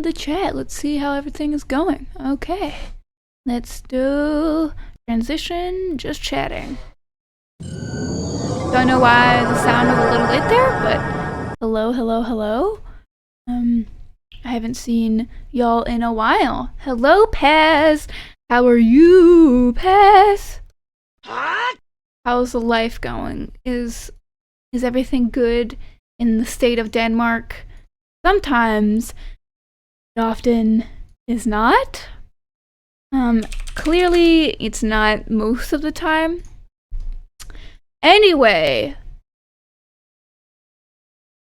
the chat. Let's see how everything is going. Okay. Let's do transition, just chatting. Don't know why the sound was a little late there, but hello. I haven't seen y'all in a while. Hello, Paz. How are you, Paz? How's the life going? Is everything good in the state of Denmark? Sometimes, it often is not. Clearly it's not most of the time. Anyway.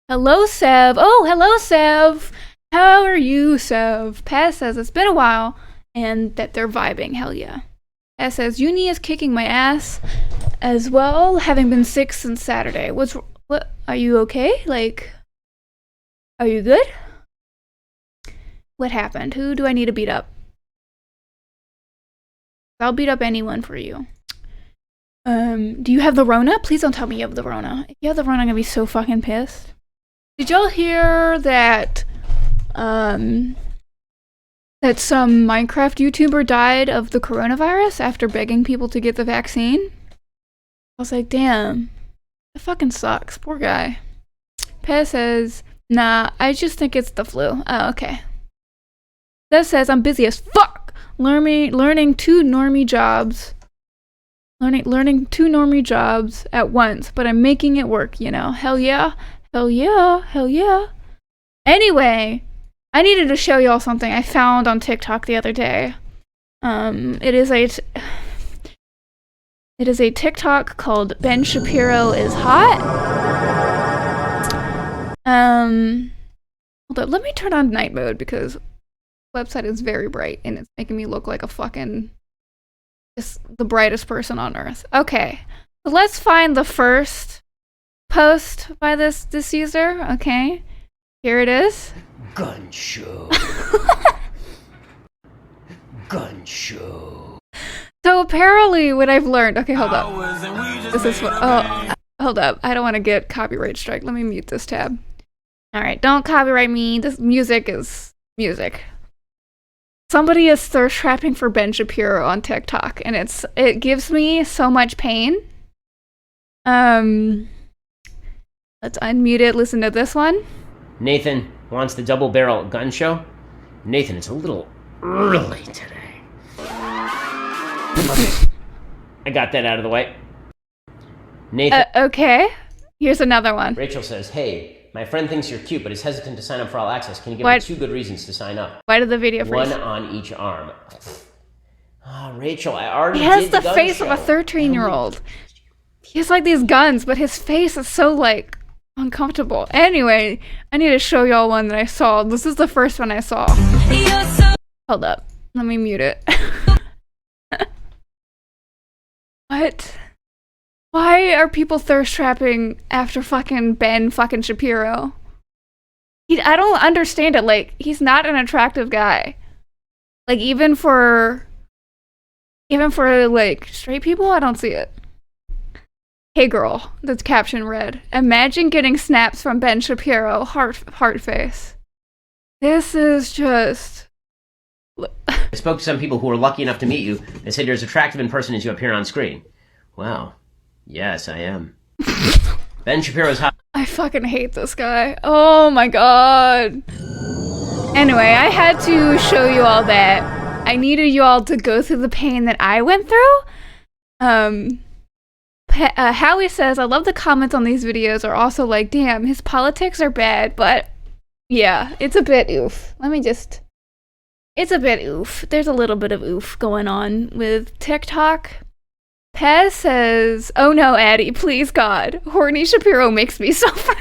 Hello, Sev. Oh, hello, Sev. How are you, Sev? Paz says it's been a while and that they're vibing. Hell yeah. Paz says uni is kicking my ass as well, having been sick since Saturday. What? Are you okay? Like, are you good? What happened? Who do I need to beat up? I'll beat up anyone for you. Do you have the Rona? Please don't tell me you have the Rona. If you have the Rona, I'm gonna be so fucking pissed. Did y'all hear that, that some Minecraft YouTuber died of the coronavirus after begging people to get the vaccine? I was like, damn. That fucking sucks. Poor guy. Pez says, nah, I just think it's the flu. Oh, okay. That says, I'm busy as fuck! Learning two normie jobs. Learning two normie jobs at once, but I'm making it work, you know. Hell yeah. Hell yeah. Hell yeah. Anyway, I needed to show y'all something I found on TikTok the other day. It is a TikTok called Ben Shapiro is hot. Hold up, let me turn on night mode because website is very bright and it's making me look like a fucking just the brightest person on earth. Okay, so let's find the first post by this user. Okay, here it is. Gun show. Gun show. So apparently what I've learned, okay, hold up. This is what, oh, hold up. I don't want to get copyright strike. Let me mute this tab. All right, don't copyright me. This music is music. Somebody is thirst trapping for Ben Shapiro on TikTok, and it gives me so much pain. Let's unmute it. Listen to this one. Nathan wants the double barrel gun show. Nathan, it's a little early today. Okay. I got that out of the way. Nathan. Okay. Here's another one. Rachel says, hey, my friend thinks you're cute, but is hesitant to sign up for All Access. Can you give me 2 good reasons to sign up? Why did the video freeze? One on each arm. Oh, Rachel, I already did the He has the face show. Of a 13-year-old. He has like these guns, but his face is so like uncomfortable. Anyway, I need to show y'all one that I saw. This is the first one I saw. Hold up. Let me mute it. What? Why are people thirst trapping after fucking Ben fucking Shapiro? I don't understand it. Like, he's not an attractive guy. Like, even for like straight people, I don't see it. Hey girl, that's caption read. Imagine getting snaps from Ben Shapiro, heart face. This is just... I spoke to some people who were lucky enough to meet you. They said you're as attractive in person as you appear on screen. Wow. Yes, I am. Ben Shapiro's hot. I fucking hate this guy. Oh my god. Anyway, I had to show you all that. I needed you all to go through the pain that I went through. Howie says, I love the comments on these videos are also like, damn, his politics are bad, but yeah, it's a bit oof. It's a bit oof. There's a little bit of oof going on with TikTok. Pez says, oh no, Addie, please God. Horny Shapiro makes me suffer.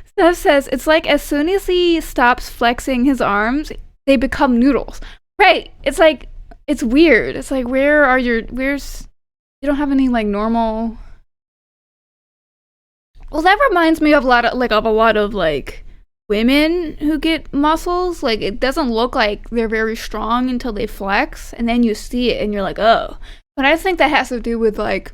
Steph says, it's like as soon as he stops flexing his arms, they become noodles. Right. It's like, it's weird. It's like, you don't have any like normal. Well, that reminds me of a lot of women who get muscles. Like, it doesn't look like they're very strong until they flex, and then you see it and you're like, oh. But I think that has to do with like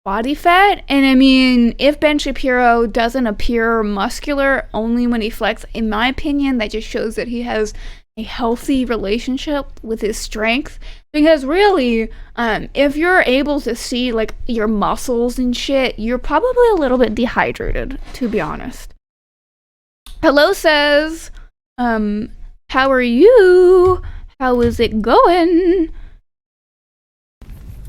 body fat. And I mean, if Ben Shapiro doesn't appear muscular only when he flexes, in my opinion, that just shows that he has a healthy relationship with his strength. Because really, if you're able to see like your muscles and shit, you're probably a little bit dehydrated, to be honest. Hello says, how are you? How is it going?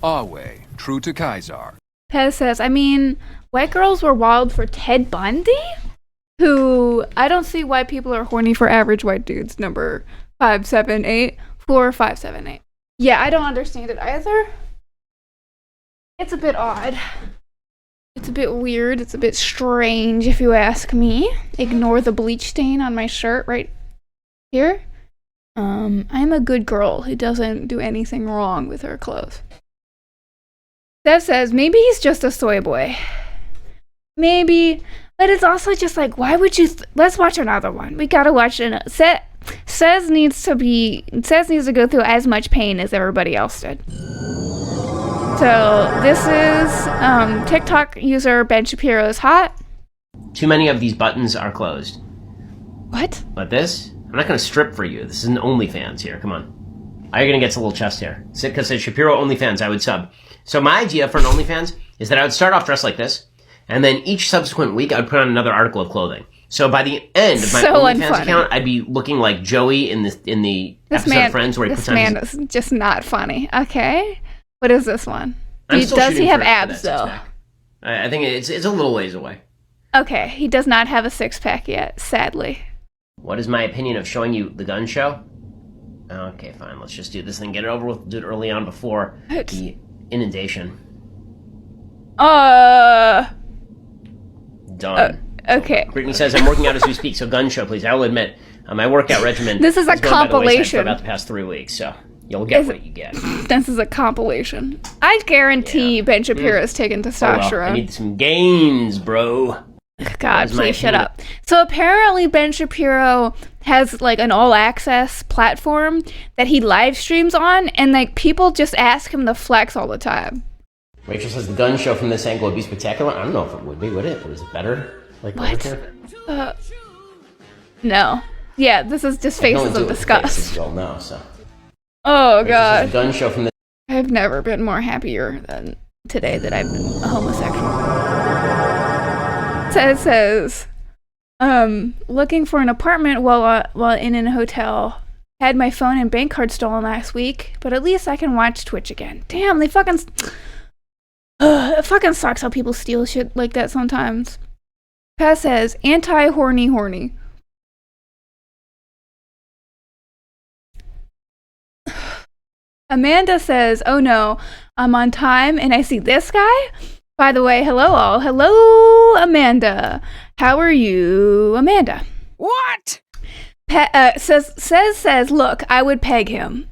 Our way, true to Kaiser. Pez says, I mean, white girls were wild for Ted Bundy? Who, I don't see why people are horny for average white dudes. Number 578, 4578. Yeah, I don't understand it either. It's a bit odd. It's a bit weird. It's a bit strange, if you ask me. Ignore the bleach stain on my shirt right here. I'm a good girl who doesn't do anything wrong with her clothes. Steph says, maybe he's just a soy boy. Maybe. But it's also just like, why would you... Let's watch another one. We gotta watch it. Says needs to go through as much pain as everybody else did. So this is TikTok user Ben Shapiro's hot. Too many of these buttons are closed. What? But this? I'm not going to strip for you. This is an OnlyFans here. Come on. All you're going to get's a little chest hair. Because it's Shapiro OnlyFans, I would sub. So my idea for an OnlyFans is that I would start off dressed like this, and then each subsequent week I would put on another article of clothing. So by the end of my OnlyFans account, I'd be looking like Joey in the episode of Friends where he puts on his... This man is just not funny. Okay. What is this one? Does he have abs, though? I think it's a little ways away. Okay, he does not have a six-pack yet, sadly. What is my opinion of showing you the gun show? Okay, fine. Let's just do this thing. Get it over with. Do it early on before the inundation. Done. Okay. Brittany says, I'm working out as we speak, so gun show, please. I will admit, my workout regimen this is a compilation for about the past 3 weeks, so you'll get what you get. This is a compilation. I guarantee Ben Shapiro is taking testosterone. Well, I need some gains, bro. God, please shut up. So apparently Ben Shapiro has like an all-access platform that he live streams on, and like people just ask him to flex all the time. Rachel says the gun show from this angle would be spectacular. I don't know if it would be, would it? Is it better? Like what? No. Yeah, this is just faces of disgust. You'll know, so. Oh God. Gun show from the... I've never been more happier than today that I've been a homosexual. Says, looking for an apartment while in a hotel. Had my phone and bank card stolen last week, but at least I can watch Twitch again. Damn, they fucking... it fucking sucks how people steal shit like that sometimes. Paz says, anti-horny. Amanda says, oh no, I'm on time and I see this guy? By the way, hello all. Hello, Amanda. How are you, Amanda? What? Says, look, I would peg him.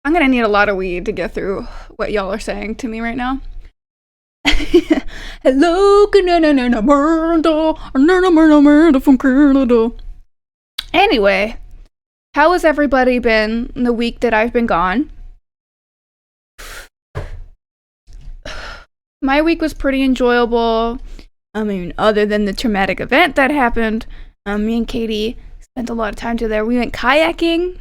I'm gonna need a lot of weed to get through what y'all are saying to me right now. Hello, Amanda from Canada. Anyway, how has everybody been in the week that I've been gone? My week was pretty enjoyable. I mean, other than the traumatic event that happened, me and Katie spent a lot of time together. We went kayaking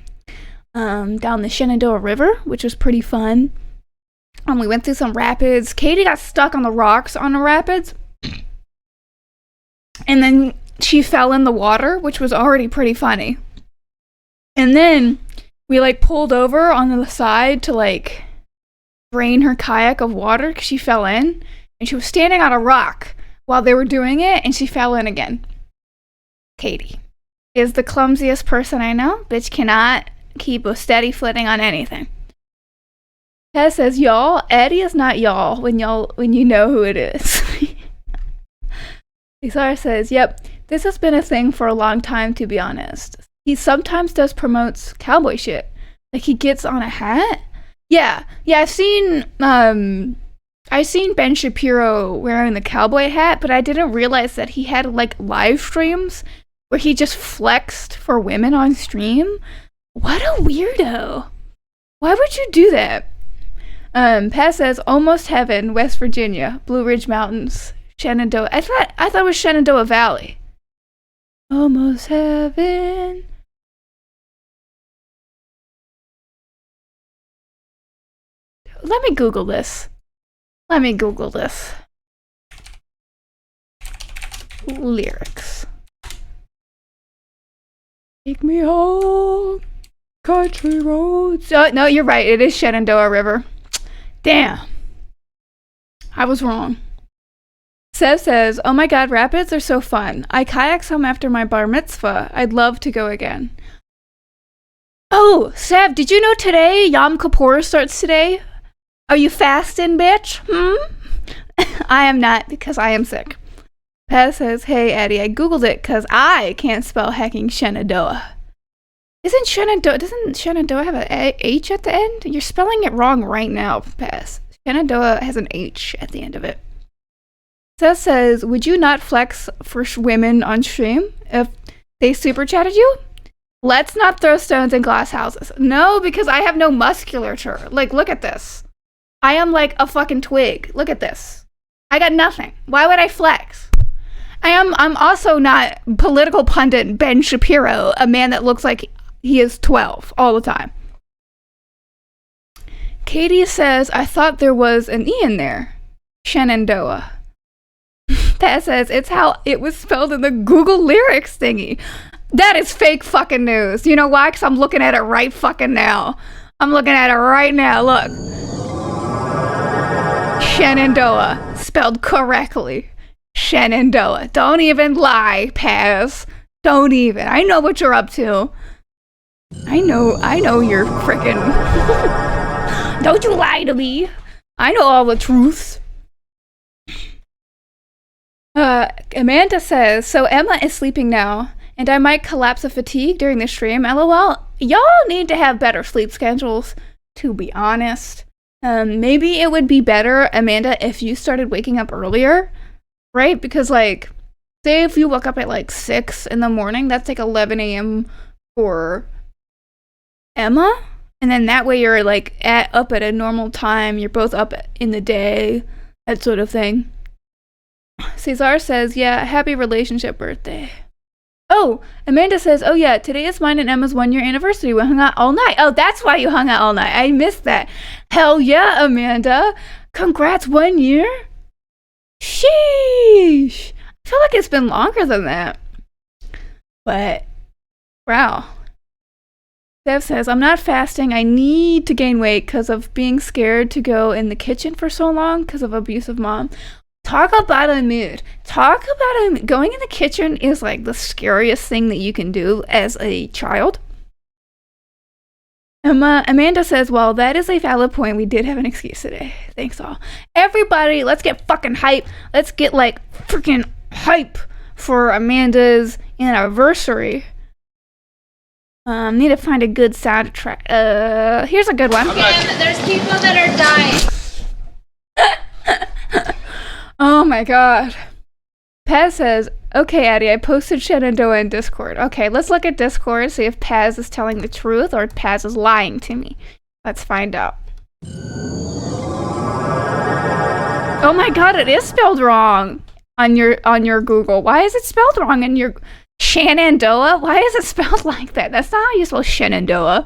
down the Shenandoah River, which was pretty fun. We went through some rapids. Katie got stuck on the rocks on the rapids. And then she fell in the water, which was already pretty funny. And then we like pulled over on the side to like drain her kayak of water because she fell in. And she was standing on a rock while they were doing it, and she fell in again. Katie is the clumsiest person I know. Bitch cannot keep a steady footing on anything. Tess says, y'all, Eddie is not y'all when you know who it is. Isara says, yep, this has been a thing for a long time, to be honest. He sometimes does promotes cowboy shit. Like he gets on a hat. Yeah, I've seen Ben Shapiro wearing the cowboy hat, but I didn't realize that he had like live streams where he just flexed for women on stream. What a weirdo. Why would you do that? Pat says almost heaven, West Virginia, Blue Ridge Mountains, Shenandoah. I thought it was Shenandoah Valley. Almost heaven. Let me Google this. Lyrics. Take me home, country roads. Oh, no, you're right. It is Shenandoah River. Damn. I was wrong. Sev says, oh my god, rapids are so fun. I kayaked home after my bar mitzvah. I'd love to go again. Oh, Sev, did you know today Yom Kippur starts today? Are you fasting, bitch? I am not, because I am sick. Pat says, hey, Addie, I googled it because I can't spell hacking Shenandoah. Doesn't Shenandoah have an H at the end? You're spelling it wrong right now, Pass. Shenandoah has an H at the end of it. Seth says, would you not flex for women on stream if they super chatted you? Let's not throw stones in glass houses. No, because I have no musculature. Like, look at this. I am like a fucking twig. Look at this. I got nothing. Why would I flex? I'm also not political pundit Ben Shapiro, a man that looks like he is 12 all the time. Katie says, I thought there was an E in there. Shenandoah. Pat says, it's how it was spelled in the Google lyrics thingy. That is fake fucking news. You know why? Because I'm looking at it right fucking now. Look. Shenandoah. Spelled correctly. Shenandoah. Don't even lie, Paz. Don't even. I know what you're up to. I know you're frickin'. Don't you lie to me. I know all the truths. Amanda says, so Emma is sleeping now, and I might collapse of fatigue during the stream. LOL. Y'all need to have better sleep schedules, to be honest. Maybe it would be better, Amanda, if you started waking up earlier. Right? Because, like, say if you woke up at, like, 6 in the morning, that's, like, 11 a.m. for Emma. And then that way you're, like, up at a normal time. You're both up in the day. That sort of thing. Cesar says, yeah, happy relationship birthday. Oh, Amanda says, oh, yeah, today is mine and Emma's 1-year anniversary. We hung out all night. Oh, that's why you hung out all night. I missed that. Hell yeah, Amanda. Congrats, 1 year. Sheesh. I feel like it's been longer than that. But, wow. Dev says, I'm not fasting. I need to gain weight because of being scared to go in the kitchen for so long because of abusive mom. Talk about a mood. Going in the kitchen is like the scariest thing that you can do as a child. Amanda says, well, that is a valid point. We did have an excuse today. Thanks all. Everybody, let's get fucking hype. Let's get like freaking hype for Amanda's anniversary. Need to find a good soundtrack. Here's a good one. There's people that are dying. Oh my god. Paz says, okay, Addie, I posted Shenandoah in Discord. Okay, let's look at Discord, see if Paz is telling the truth or Paz is lying to me. Let's find out. Oh my god, it is spelled wrong on your Google. Why is it spelled wrong in your Shenandoah? Why is it spelled like that? That's not how you spell Shenandoah.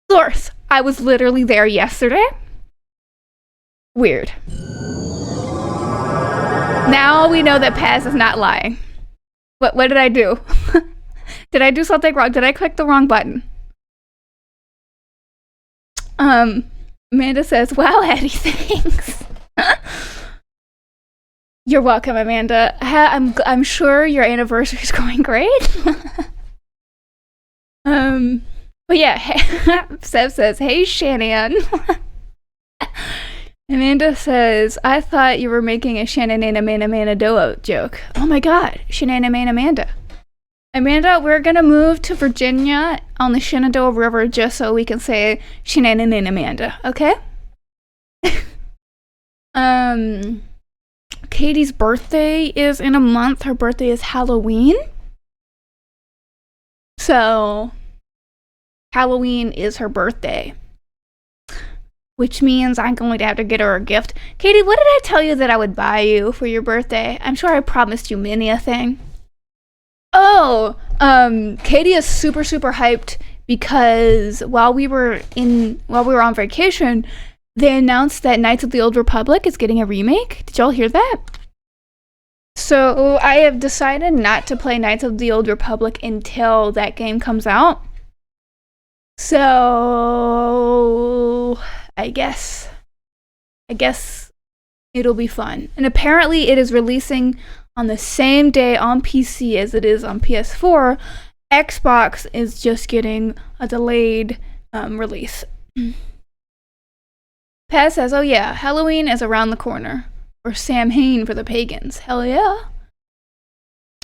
Source, I was literally there yesterday. Weird. Now we know that Paz is not lying. What did I do? Did I do something wrong? Did I click the wrong button? Amanda says, wow, Addie, thanks. You're welcome, Amanda. I'm sure your anniversary is going great. But yeah, Sev says, hey, Shannon. Amanda says, I thought you were making a Shenandoah joke. Oh my god, Amanda. Amanda, we're gonna move to Virginia on the Shenandoah River just so we can say Amanda, okay? Katie's birthday is in a month. Her birthday is Halloween. So, Halloween is her birthday. which means I'm going to have to get her a gift. Katie, what did I tell you that I would buy you for your birthday? I'm sure I promised you many a thing. Oh, Katie is super, super hyped because while we were on vacation, they announced that Knights of the Old Republic is getting a remake. Did y'all hear that? So I have decided not to play Knights of the Old Republic until that game comes out. So I guess it'll be fun. And apparently it is releasing on the same day on PC as it is on PS4. Xbox is just getting a delayed release. Paz says, oh yeah, Halloween is around the corner. Or Samhain for the pagans. Hell yeah.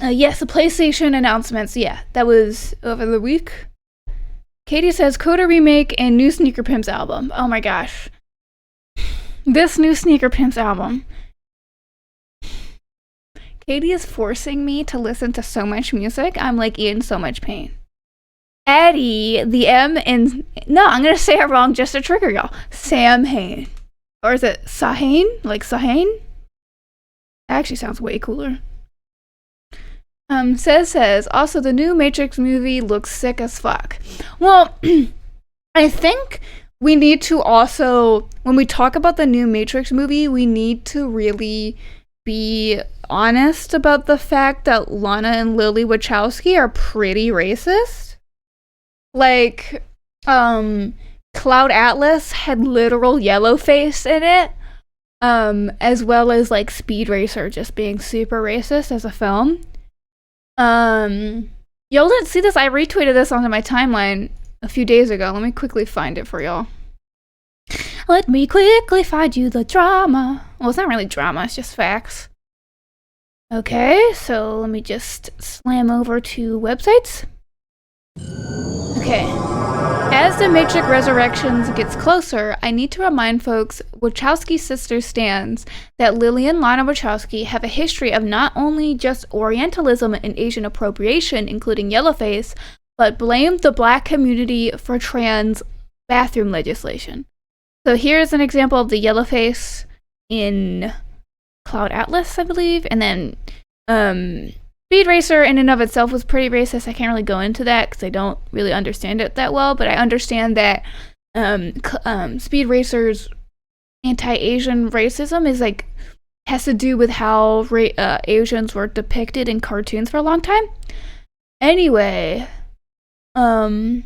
Yes, the PlayStation announcements. Yeah, that was over the week. Katie says, Coda remake and new Sneaker Pimps album. Oh my gosh. This new Sneaker Pimps album. Katie is forcing me to listen to so much music. I'm like in so much pain. Addie, the M in... No, I'm going to say it wrong just to trigger y'all. Samhain. Or is it Sahane? Like Sahane? That actually sounds way cooler. Says, also the new Matrix movie looks sick as fuck. Well, I think we need to also, when we talk about the new Matrix movie, we need to really be honest about the fact that Lana and Lily Wachowski are pretty racist. Like, Cloud Atlas had literal yellow face in it. As well as like Speed Racer just being super racist as a film. Y'all didn't see this? I retweeted this onto my timeline a few days ago. Let me quickly find it for y'all. Let me quickly find you the drama. Well, it's not really drama, it's just facts. Okay, so let me just slam over to websites. Okay. As the Matrix Resurrections gets closer, I need to remind folks Wachowski sisters stands that Lily and Lana Wachowski have a history of not only just Orientalism and Asian appropriation, including yellowface, but blamed the black community for trans bathroom legislation. So here's an example of the yellowface in Cloud Atlas, I believe, and then Speed Racer in and of itself was pretty racist. I can't really go into that because I don't really understand it that well, but I understand that Speed Racer's anti-Asian racism is like has to do with how Asians were depicted in cartoons for a long time. Anyway, so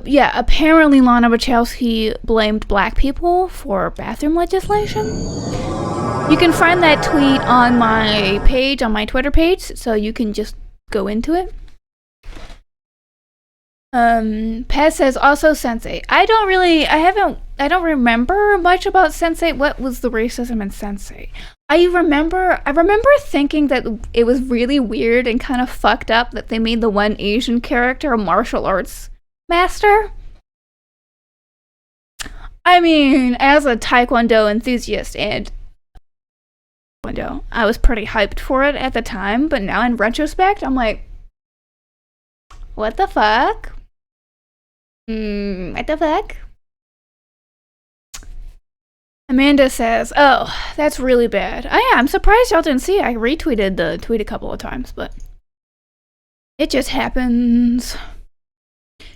yeah, apparently Lana Wachowski blamed black people for bathroom legislation. You can find that tweet on my page, on my Twitter page, so you can just go into it. Pez says also Sense8. I don't remember much about Sense8. What was the racism in Sense8? I remember thinking that it was really weird and kind of fucked up that they made the one Asian character a martial arts master. I mean, as a Taekwondo enthusiast and I was pretty hyped for it at the time, but now in retrospect, I'm like, what the fuck? What the fuck? Amanda says, oh, that's really bad. Oh yeah, I'm surprised y'all didn't see it. I retweeted the tweet a couple of times, but it just happens.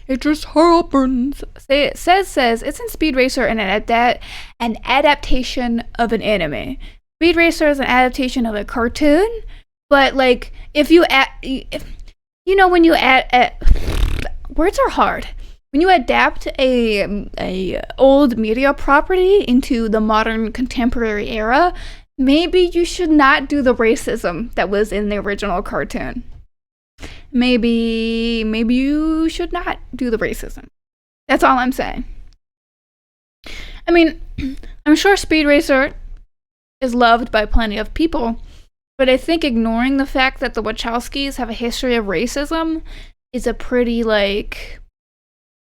It just happens. It says it's in Speed Racer and an adaptation of an anime. Speed Racer is an adaptation of a cartoon, but like if you when you words are hard. When you adapt a old media property into the modern contemporary era, maybe you should not do the racism that was in the original cartoon. Maybe you should not do the racism. That's all I'm saying. I mean, I'm sure Speed Racer is loved by plenty of people, but I think ignoring the fact that the Wachowskis have a history of racism is a pretty, like,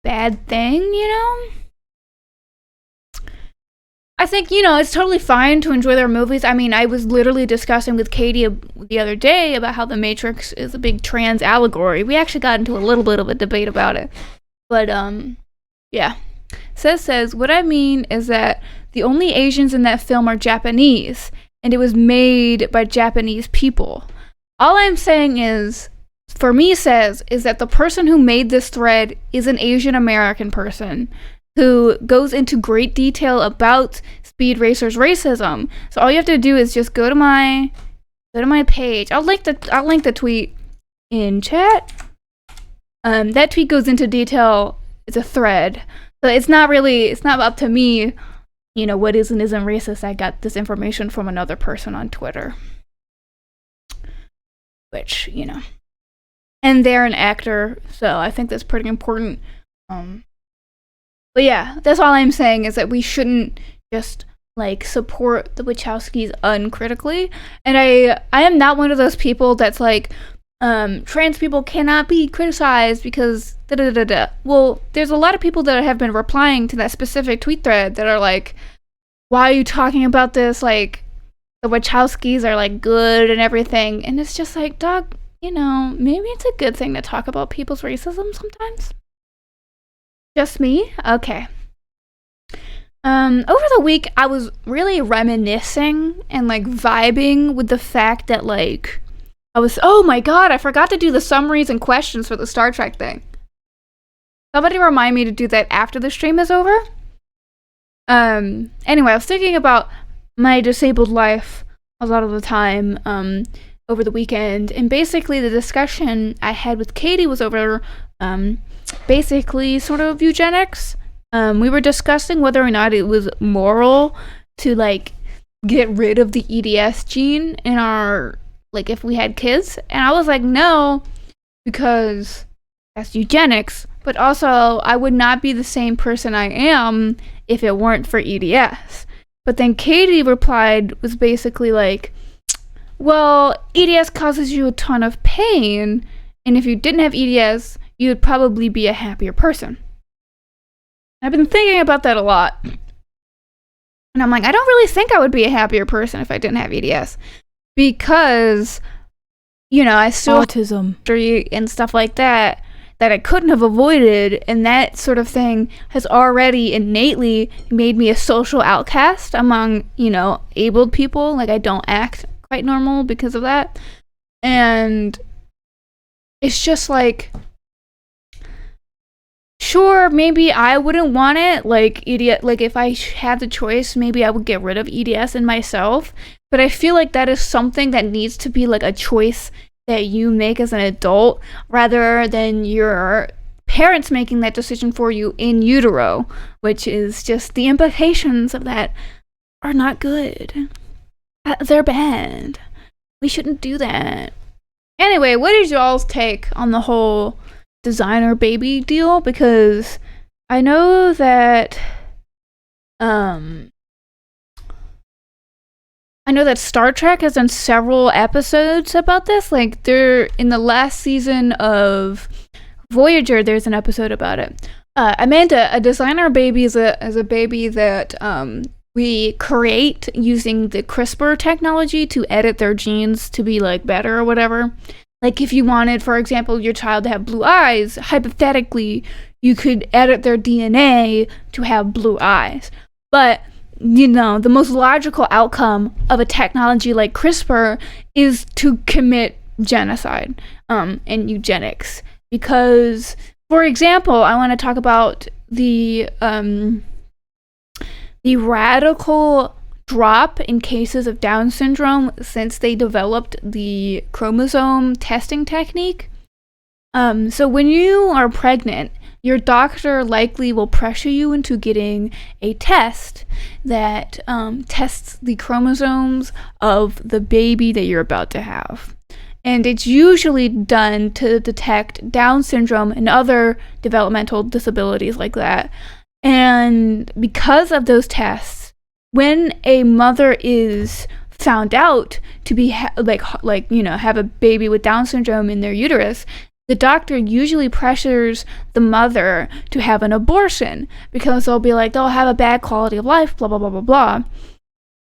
bad thing, you know? I think, it's totally fine to enjoy their movies. I mean, I was literally discussing with Katie the other day about how The Matrix is a big trans allegory. We actually got into a little bit of a debate about it. But, yeah. Says, what I mean is that the only Asians in that film are Japanese, and it was made by Japanese people. All I'm saying is, for me is that the person who made this thread is an Asian American person who goes into great detail about Speed Racer's racism. So all you have to do is just go to my page. I'll link the tweet in chat. That tweet goes into detail. It's a thread. So it's not up to me, what is and isn't racist. I got this information from another person on Twitter. Which, and they're an actor, so I think that's pretty important. But yeah, that's all I'm saying is that we shouldn't just support the Wachowskis uncritically. And I am not one of those people that's like, trans people cannot be criticized because da-da-da-da. Well, there's a lot of people that have been replying to that specific tweet thread that are like, why are you talking about this? Like, the Wachowskis are good and everything. And it's just like, dog, maybe it's a good thing to talk about people's racism sometimes. Just me? Okay. Over the week, I was really reminiscing and vibing with the fact that oh my god, I forgot to do the summaries and questions for the Star Trek thing. Somebody remind me to do that after the stream is over. Anyway, I was thinking about my disabled life a lot of the time, over the weekend, and basically the discussion I had with Katie was over, basically sort of eugenics. We were discussing whether or not it was moral to get rid of the EDS gene in our, if we had kids, and I was like, no, because that's eugenics, but also I would not be the same person I am if it weren't for EDS. But then Katie replied, was basically well, EDS causes you a ton of pain, and if you didn't have EDS, you would probably be a happier person. I've been thinking about that a lot. And I'm like, I don't really think I would be a happier person if I didn't have EDS. Because, I still autism and stuff like that I couldn't have avoided, and that sort of thing has already innately made me a social outcast among, abled people. I don't act quite normal because of that. And it's just sure, maybe I wouldn't want it, if I had the choice, maybe I would get rid of EDS in myself, but I feel like that is something that needs to be a choice that you make as an adult, rather than your parents making that decision for you in utero, which is just, the implications of that are not good. They're bad. We shouldn't do that. Anyway, what is y'all's take on the whole designer baby deal? Because I know that Star Trek has done several episodes about this. They're in the last season of Voyager, there's an episode about it. Amanda, a designer baby is a baby that we create using the CRISPR technology to edit their genes to be better or whatever. If you wanted, for example, your child to have blue eyes, hypothetically, you could edit their DNA to have blue eyes. But, the most logical outcome of a technology like CRISPR is to commit genocide, and eugenics. Because, for example, I want to talk about the radical drop in cases of Down syndrome since they developed the chromosome testing technique. So when you are pregnant, your doctor likely will pressure you into getting a test that tests the chromosomes of the baby that you're about to have. And it's usually done to detect Down syndrome and other developmental disabilities like that. And because of those tests, when a mother is found out to be have a baby with Down syndrome in their uterus, the doctor usually pressures the mother to have an abortion because they'll be they'll have a bad quality of life, blah, blah, blah, blah, blah.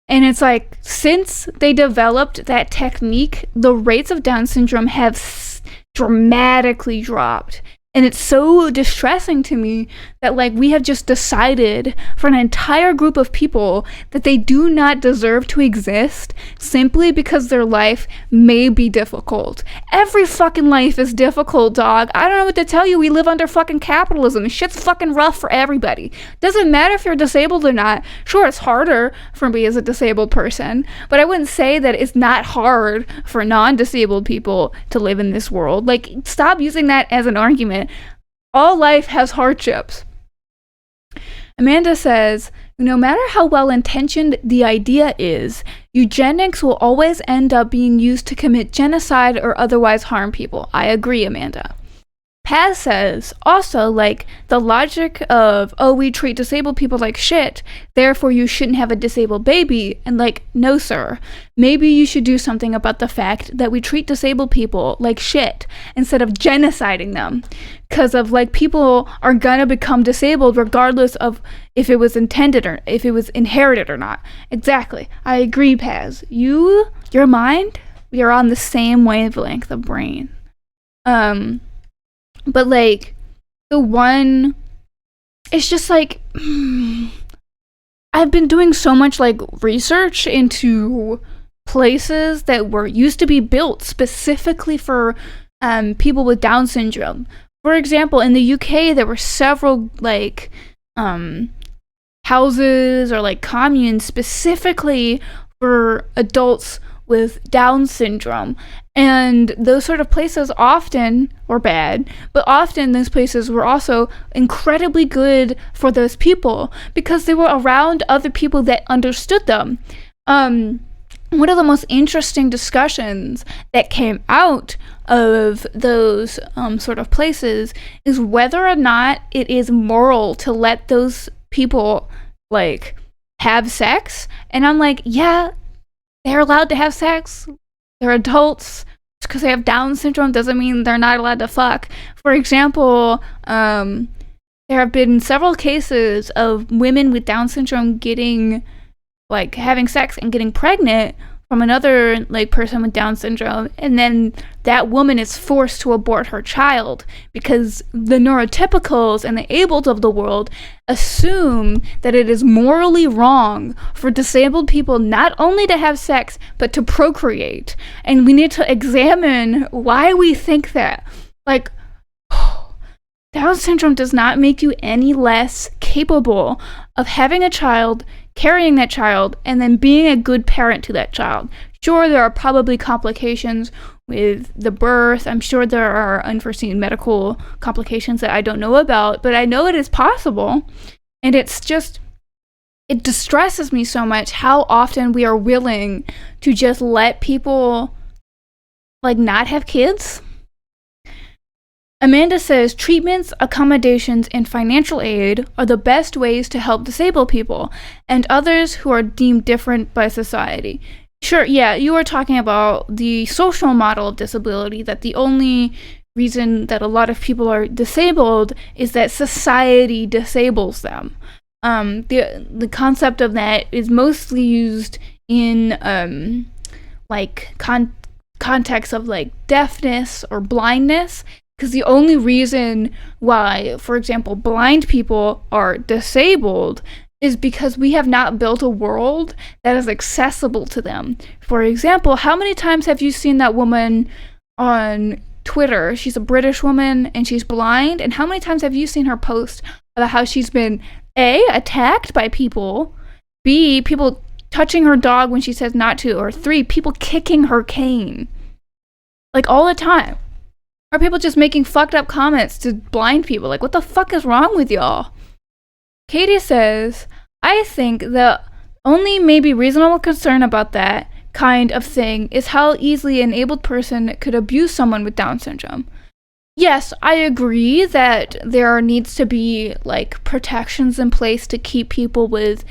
And it's since they developed that technique, the rates of Down syndrome have dramatically dropped. And it's so distressing to me that, like, we have just decided for an entire group of people that they do not deserve to exist simply because their life may be difficult. Every fucking life is difficult, dog. I don't know what to tell you. We live under fucking capitalism. Shit's fucking rough for everybody. Doesn't matter if you're disabled or not. Sure, it's harder for me as a disabled person, but I wouldn't say that it's not hard for non-disabled people to live in this world. Like, stop using that as an argument. All life has hardships. Amanda says, no matter how well intentioned the idea is, eugenics will always end up being used to commit genocide or otherwise harm people. I agree, Amanda. Paz says, also, like, the logic of, oh, we treat disabled people like shit, therefore you shouldn't have a disabled baby, and like, no sir, maybe you should do something about the fact that we treat disabled people like shit instead of genociding them, because of, like, people are gonna become disabled regardless of if it was intended or if it was inherited or not. Exactly. I agree, Paz. Your mind, we are on the same wavelength of brain. But, like, it's just, like, I've been doing so much, like, research into places that used to be built specifically for people with Down syndrome. For example, in the UK, there were several, like, houses or, like, communes specifically for adults with Down syndrome. And those sort of places often were bad, but often those places were also incredibly good for those people because they were around other people that understood them. One of the most interesting discussions that came out of those sort of places is whether or not it is moral to let those people, like, have sex. And I'm like, yeah, they're allowed to have sex. They're adults. Just because they have Down syndrome doesn't mean they're not allowed to fuck. For example, there have been several cases of women with Down syndrome getting, like, having sex and getting pregnant from another, like, person with Down syndrome, and then that woman is forced to abort her child because the neurotypicals and the abled of the world assume that it is morally wrong for disabled people not only to have sex but to procreate. And we need to examine why we think that. Like, Down syndrome does not make you any less capable of having a child, carrying that child, and then being a good parent to that child. Sure, there are probably complications with the birth. I'm sure there are unforeseen medical complications that I don't know about, but I know it is possible. And it's just, it distresses me so much how often we are willing to just let people, like, not have kids. Amanda says treatments, accommodations, and financial aid are the best ways to help disabled people and others who are deemed different by society. Sure, yeah, you were talking about the social model of disability, that the only reason that a lot of people are disabled is that society disables them. The concept of that is mostly used in like context of, like, deafness or blindness. Because the only reason why, for example, blind people are disabled is because we have not built a world that is accessible to them. For example, how many times have you seen that woman on Twitter? She's a British woman and she's blind. And how many times have you seen her post about how she's been, A, attacked by people, B, people touching her dog when she says not to, or 3, people kicking her cane? Like, all the time. Are people just making fucked up comments to blind people? Like, what the fuck is wrong with y'all? Katie says, I think the only maybe reasonable concern about that kind of thing is how easily an abled person could abuse someone with Down syndrome. Yes, I agree that there needs to be, like, protections in place to keep people with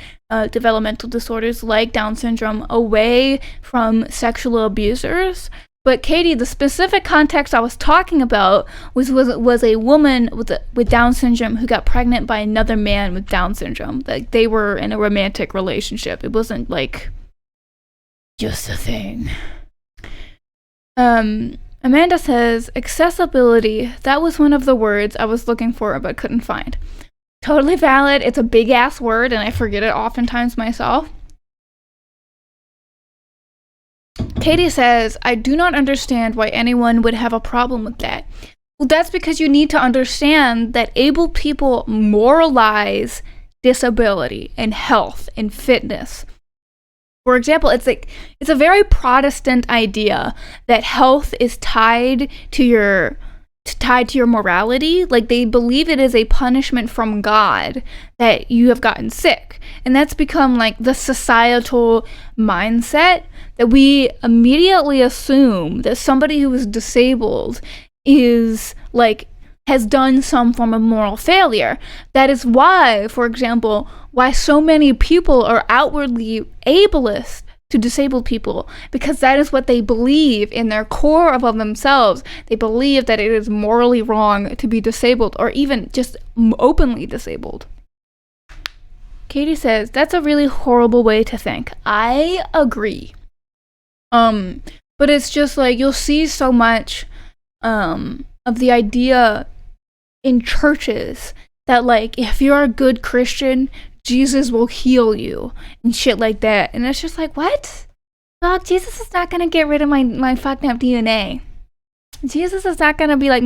developmental disorders like Down syndrome away from sexual abusers. But Katie, the specific context I was talking about was a woman with Down syndrome who got pregnant by another man with Down syndrome. Like, they were in a romantic relationship. It wasn't, like, just a thing. Amanda says, accessibility. That was one of the words I was looking for but couldn't find. Totally valid. It's a big ass word and I forget it oftentimes myself. Katie says, I do not understand why anyone would have a problem with that. Well, that's because you need to understand that able people moralize disability and health and fitness. For example, it's a very Protestant idea that health is tied to your morality. Like, they believe it is a punishment from God that you have gotten sick. And that's become like the societal mindset that we immediately assume that somebody who is disabled is like has done some form of moral failure. That is why, for example, why so many people are outwardly ableist to disabled people, because that is what they believe in their core of themselves. They believe that it is morally wrong to be disabled or even just openly disabled. Katie says, that's a really horrible way to think. I agree. But it's just like you'll see so much of the idea in churches that like if you're a good Christian, Jesus will heal you and shit like that. And it's just like, what? Well, Jesus is not gonna get rid of my fucked up DNA. Jesus is not gonna be like,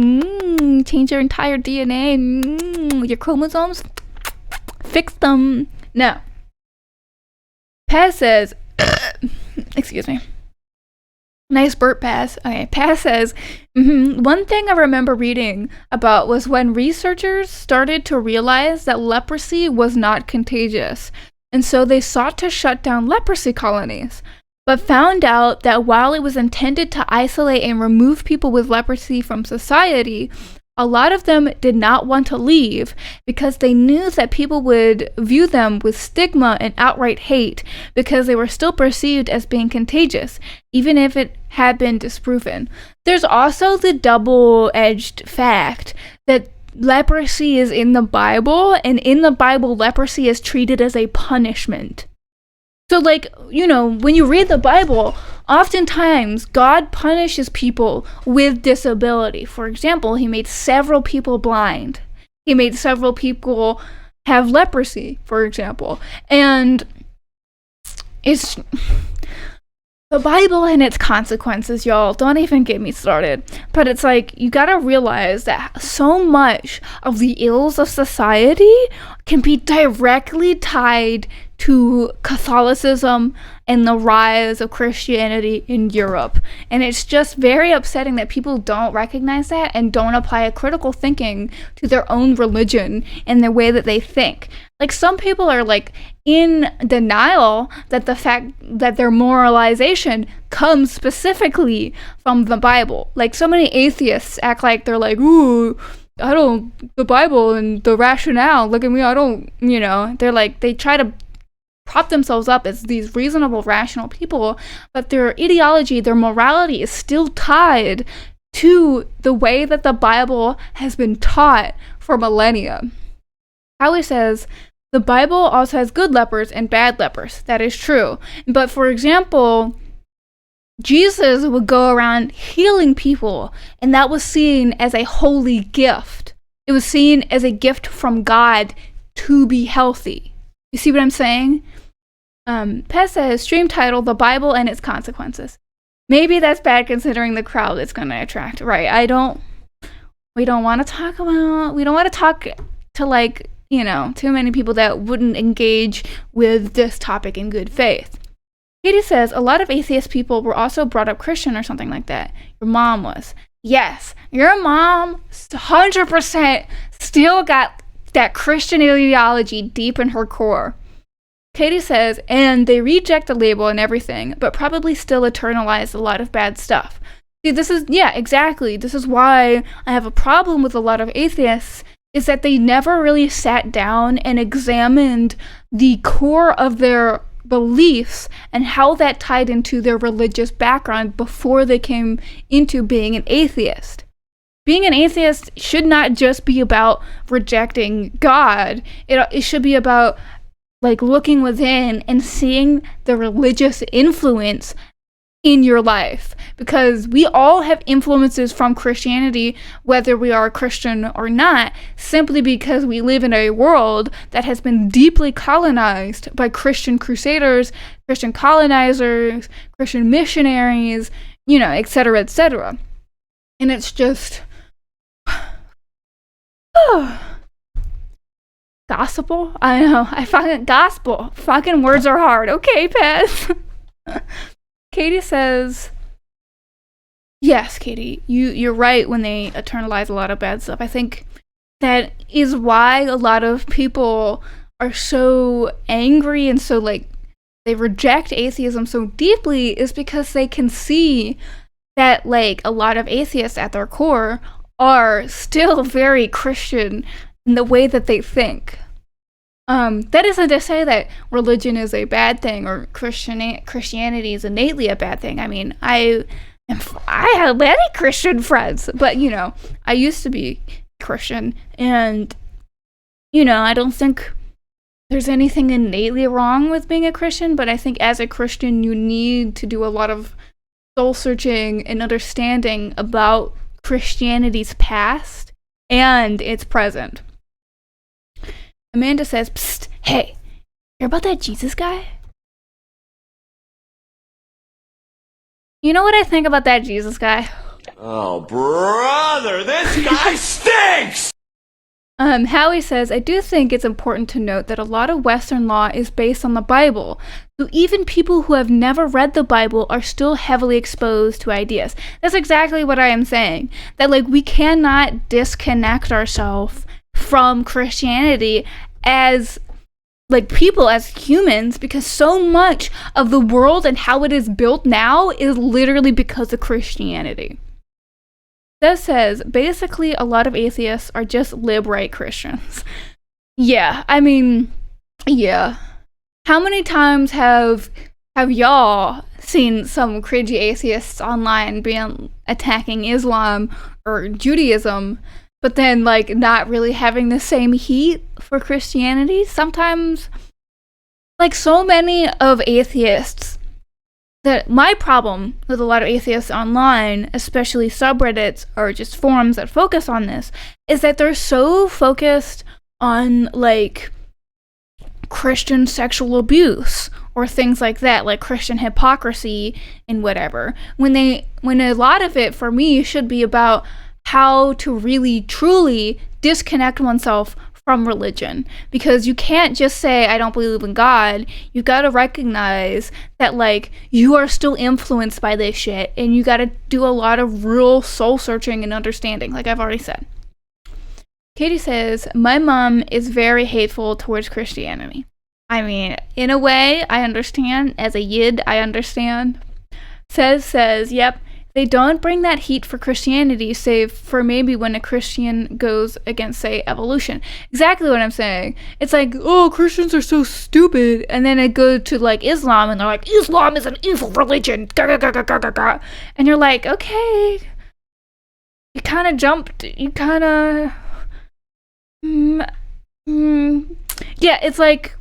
change your entire DNA, your chromosomes, fix them. No. Paz says, excuse me. Nice burp, Paz. Okay, Paz says, one thing I remember reading about was when researchers started to realize that leprosy was not contagious, and so they sought to shut down leprosy colonies, but found out that while it was intended to isolate and remove people with leprosy from society, a lot of them did not want to leave because they knew that people would view them with stigma and outright hate because they were still perceived as being contagious, even if it had been disproven. There's also the double-edged fact that leprosy is in the Bible, and in the Bible, leprosy is treated as a punishment. So, like, you know, when you read the Bible, oftentimes God punishes people with disability. For example, he made several people blind. He made several people have leprosy, for example. And it's the Bible and its consequences, y'all. Don't even get me started. But it's like, you gotta realize that so much of the ills of society can be directly tied to Catholicism and the rise of Christianity in Europe. And it's just very upsetting that people don't recognize that and don't apply a critical thinking to their own religion and the way that they think. Like, some people are like in denial that the fact that their moralization comes specifically from the Bible. Like, so many atheists act like they're like, ooh, the Bible and the rationale, look at me, they're like, they try to prop themselves up as these reasonable, rational people, but their ideology, their morality is still tied to the way that the Bible has been taught for millennia. Howie says, the Bible also has good lepers and bad lepers. That is true. But for example, Jesus would go around healing people, and that was seen as a holy gift. It was seen as a gift from God to be healthy. You see what I'm saying? Pez says, stream title, The Bible and Its Consequences. Maybe that's bad considering the crowd it's going to attract. Right, we don't want to talk to, like, you know, too many people that wouldn't engage with this topic in good faith. Katie says, a lot of atheist people were also brought up Christian or something like that. Your mom was. Yes, your mom 100% still got that Christian ideology deep in her core. Katie says, and they reject the label and everything, but probably still internalize a lot of bad stuff. See, exactly. This is why I have a problem with a lot of atheists, is that they never really sat down and examined the core of their beliefs and how that tied into their religious background before they came into being an atheist. Being an atheist should not just be about rejecting God. It should be about, like, looking within and seeing the religious influence in your life, because we all have influences from Christianity, whether we are a Christian or not, simply because we live in a world that has been deeply colonized by Christian crusaders, Christian colonizers, Christian missionaries, etc., etc. And it's just gospel. I know. I fucking gospel. Fucking words are hard. Okay, Pez. Katie says, yes, Katie, you're right when they eternalize a lot of bad stuff. I think that is why a lot of people are so angry and so, like, they reject atheism so deeply, is because they can see that, like, a lot of atheists at their core are still very Christian in the way that they think. That isn't to say that religion is a bad thing or Christianity is innately a bad thing. I mean, I have many Christian friends, but I used to be Christian, and I don't think there's anything innately wrong with being a Christian, but I think as a Christian you need to do a lot of soul searching and understanding about Christianity's past and its present. Amanda says, psst, hey, hear about that Jesus guy? You know what I think about that Jesus guy? Oh, brother, this guy stinks! Howie says, I do think it's important to note that a lot of Western law is based on the Bible. So even people who have never read the Bible are still heavily exposed to ideas. That's exactly what I am saying. That, like, we cannot disconnect ourselves from Christianity as, like, people, as humans, because so much of the world and how it is built now is literally because of Christianity. That says, basically, a lot of atheists are just lib-right Christians. Yeah, I mean, yeah. How many times have y'all seen some cringy atheists online attacking Islam or Judaism, but then, like, not really having the same heat for Christianity? Sometimes, like, so many of atheists, that my problem with a lot of atheists online, especially subreddits or just forums that focus on this, is that they're so focused on, like, Christian sexual abuse or things like that, like Christian hypocrisy and whatever, when a lot of it for me should be about how to really truly disconnect oneself from religion. Because you can't just say, I don't believe in God. You gotta recognize that, like, you are still influenced by this shit, and you gotta do a lot of real soul searching and understanding, like I've already said. Katie says, my mom is very hateful towards Christianity. I mean, in a way, I understand. As a yid, I understand. Says, yep, they don't bring that heat for Christianity, save for maybe when a Christian goes against, say, evolution. Exactly what I'm saying. It's like, oh, Christians are so stupid. And then they go to, like, Islam, and they're like, Islam is an evil religion. And you're like, okay. You kind of jumped. You kind of... Yeah, it's like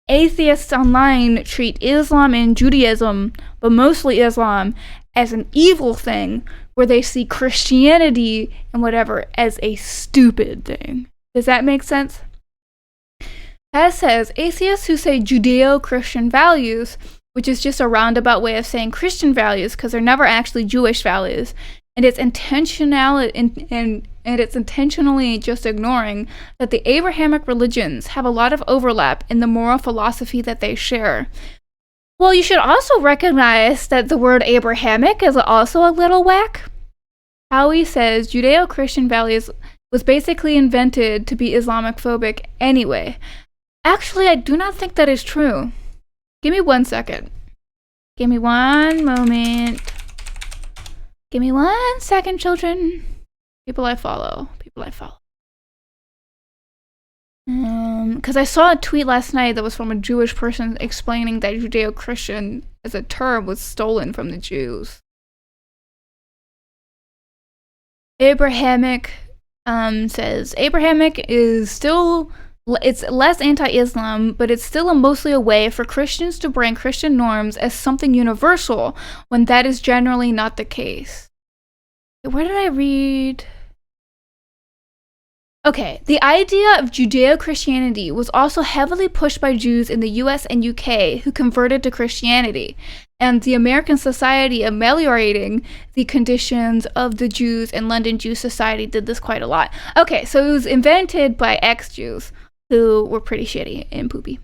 atheists online treat Islam and Judaism, but mostly Islam, as an evil thing, where they see Christianity and whatever as a stupid thing. Does that make sense? As says, atheists who say Judeo-Christian values, which is just a roundabout way of saying Christian values, because they're never actually Jewish values, and it's intentionally just ignoring that the Abrahamic religions have a lot of overlap in the moral philosophy that they share. Well, you should also recognize that the word Abrahamic is also a little whack. Howie says Judeo-Christian values was basically invented to be Islamophobic anyway. Actually, I do not think that is true. Give me 1 second. Give me one moment. Give me 1 second, children. People I follow. Because I saw a tweet last night that was from a Jewish person explaining that Judeo-Christian as a term was stolen from the Jews. Abrahamic says, Abrahamic is still it's less anti-Islam, but it's still mostly a way for Christians to brand Christian norms as something universal when that is generally not the case. Where did I read? Okay, the idea of Judeo-Christianity was also heavily pushed by Jews in the US and UK who converted to Christianity, and the American Society ameliorating the conditions of the Jews and London Jew Society did this quite a lot. Okay, so it was invented by ex-Jews who were pretty shitty and poopy.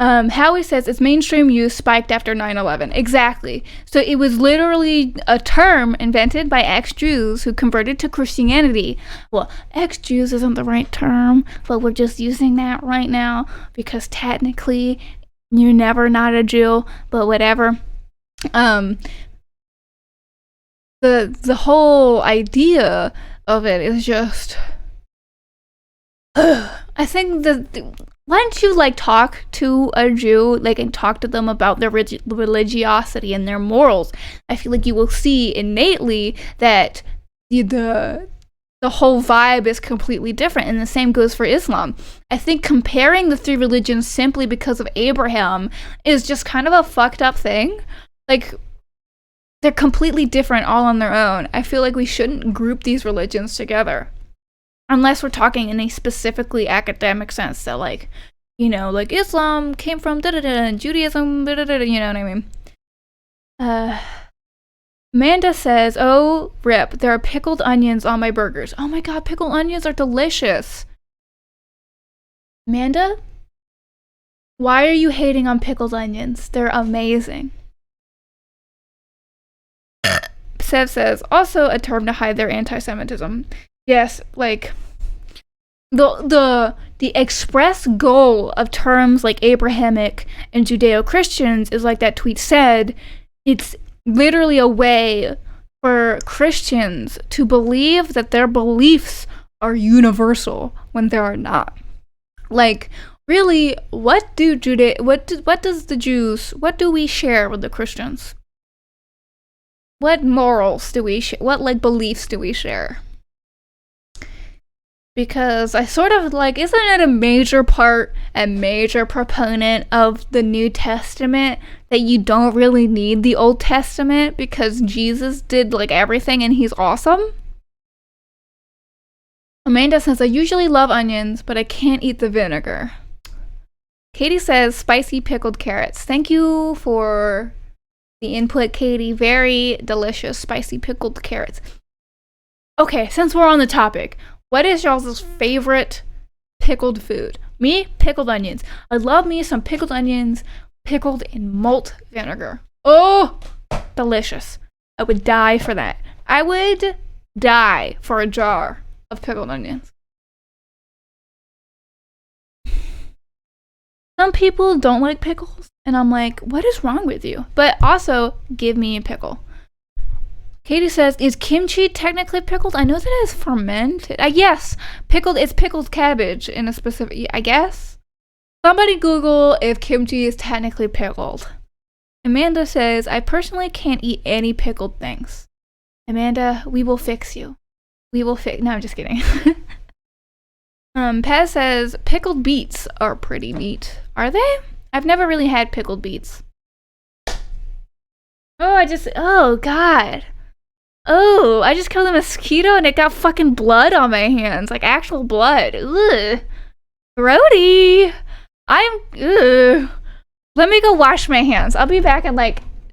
Howie says its mainstream use spiked after 9/11. Exactly. So it was literally a term invented by ex-Jews who converted to Christianity. Well, ex-Jews isn't the right term, but we're just using that right now because technically you're never not a Jew, but whatever. The whole idea of it is just I think why don't you like talk to a Jew and talk to them about their religiosity and their morals? I feel like you will see innately that the whole vibe is completely different, and the same goes for Islam. I think comparing the three religions simply because of Abraham is just kind of a fucked up thing. Like, they're completely different all on their own. I feel like we shouldn't group these religions together. Unless we're talking in a specifically academic sense that, Islam came from da-da-da and Judaism, da-da-da, you know what I mean? Amanda says, oh, rip, there are pickled onions on my burgers. Oh my god, pickled onions are delicious. Amanda? Why are you hating on pickled onions? They're amazing. Sev says, also a term to hide their anti-Semitism. Yes, the express goal of terms like Abrahamic and Judeo-Christians is, like that tweet said, it's literally a way for Christians to believe that their beliefs are universal when they are not. Like, really, what do we share with the Christians? What morals do we share? What beliefs do we share? Because I sort of isn't it a major proponent of the New Testament that you don't really need the Old Testament because Jesus did everything and he's awesome? Amanda says, I usually love onions, but I can't eat the vinegar. Katie says, spicy pickled carrots. Thank you for the input, Katie. Very delicious spicy pickled carrots. Okay, since we're on the topic, what is y'all's favorite pickled food? Me, pickled onions. I love me some pickled onions pickled in malt vinegar. Oh, delicious. I would die for that. I would die for a jar of pickled onions. Some people don't like pickles, and I'm like, what is wrong with you? But also, give me a pickle. Katie says, is kimchi technically pickled? I know that it's fermented. Yes, pickled. It's pickled cabbage in a specific, I guess. Somebody Google if kimchi is technically pickled. Amanda says, I personally can't eat any pickled things. Amanda, we will fix you. No, I'm just kidding. Paz says, pickled beets are pretty neat. Are they? I've never really had pickled beets. Oh, God. Oh, I just killed a mosquito and it got fucking blood on my hands. Actual blood. Ugh. Grody. Ugh. Let me go wash my hands. I'll be back in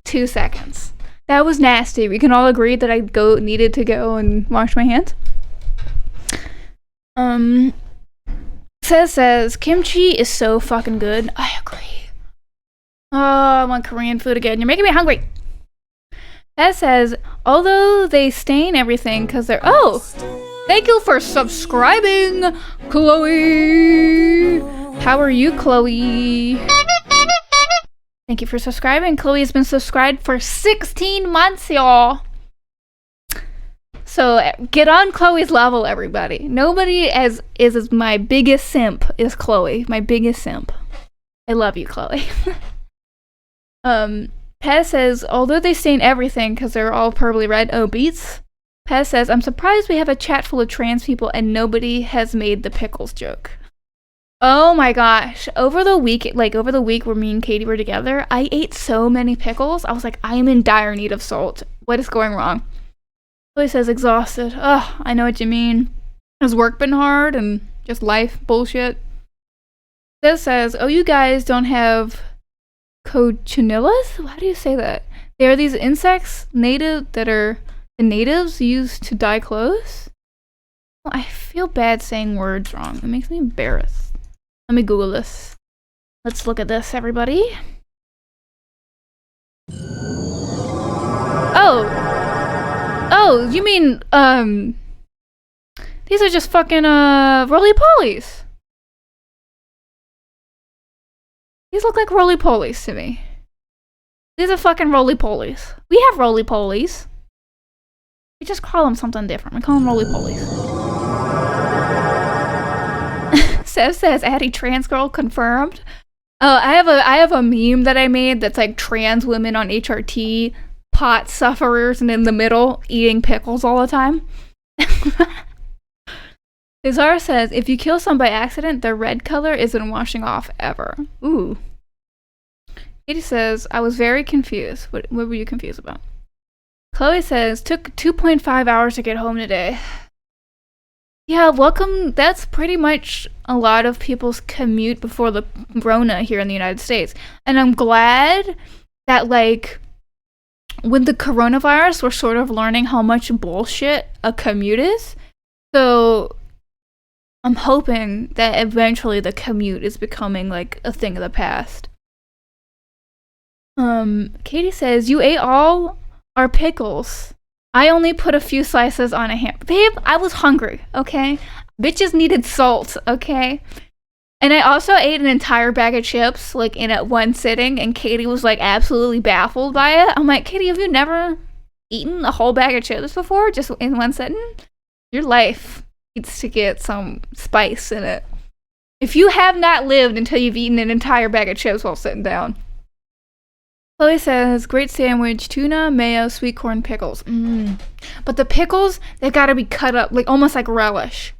2 seconds. That was nasty. We can all agree that I needed to go and wash my hands. Says, kimchi is so fucking good. I agree. Oh, I want Korean food again. You're making me hungry. That says, although they stain everything because they're... Oh! Thank you for subscribing, Chloe! How are you, Chloe? Thank you for subscribing. Chloe has been subscribed for 16 months, y'all. So get on Chloe's level, everybody. Nobody is as my biggest simp is Chloe. My biggest simp. I love you, Chloe. Pez says, although they stain everything because they're all purpley red. Oh, beets? Pez says, I'm surprised we have a chat full of trans people and nobody has made the pickles joke. Oh my gosh. Over the week where me and Katie were together, I ate so many pickles. I was like, I am in dire need of salt. What is going wrong? Chloe says, exhausted. Ugh, I know what you mean. Has work been hard and just life bullshit? This says, oh, you guys don't have cochinillas? How do you say that? They are these insects that are the natives use to dye clothes? Well, I feel bad saying words wrong. It makes me embarrassed. Let me Google this. Let's look at this, everybody. Oh, you mean, these are just fucking, roly-polies. These look like roly-polies to me. These are fucking roly-polies. We have roly-polies. We just call them something different. We call them roly-polies. Sev says, Addie trans girl confirmed. I have a meme that I made that's like trans women on HRT, pot sufferers, and in the middle eating pickles all the time. Cesar says, if you kill someone by accident, their red color isn't washing off ever. Ooh. Katie says, I was very confused. What were you confused about? Chloe says, took 2.5 hours to get home today. Yeah, welcome. That's pretty much a lot of people's commute before the Rona here in the United States. And I'm glad that, like, with the coronavirus, we're sort of learning how much bullshit a commute is. So I'm hoping that eventually the commute is becoming, like, a thing of the past. Katie says, you ate all our pickles. I only put a few slices on a ham. Babe, I was hungry, okay? Bitches needed salt, okay? And I also ate an entire bag of chips, like, in at one sitting, and Katie was, like, absolutely baffled by it. I'm like, Katie, have you never eaten a whole bag of chips before, just in one sitting? Your life needs to get some spice in it. If you have not lived until you've eaten an entire bag of chips while sitting down. Chloe says, great sandwich, tuna, mayo, sweet corn, pickles. But the pickles, they gotta be cut up, like almost like relish.